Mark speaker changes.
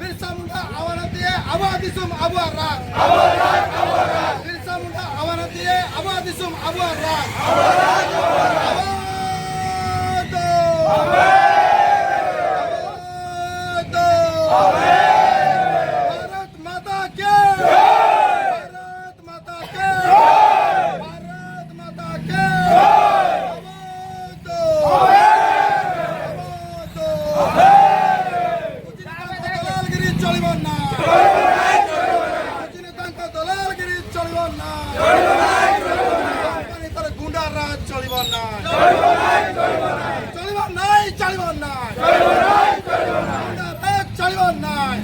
Speaker 1: बिरसा मुंडा आवाज दिए आवाज दिसुम आबू राग बिरसा मुंडा आवाज दिए आवाज दिसुम आबू राग भारत माता के भारत माता के भारत माता के दलालगिरी चलिब ना दलालगिरी चलिब ना তার গুন্ডা রাজ চলিব না চলিব নাই চলিব না চলিব নাই চলিব নাই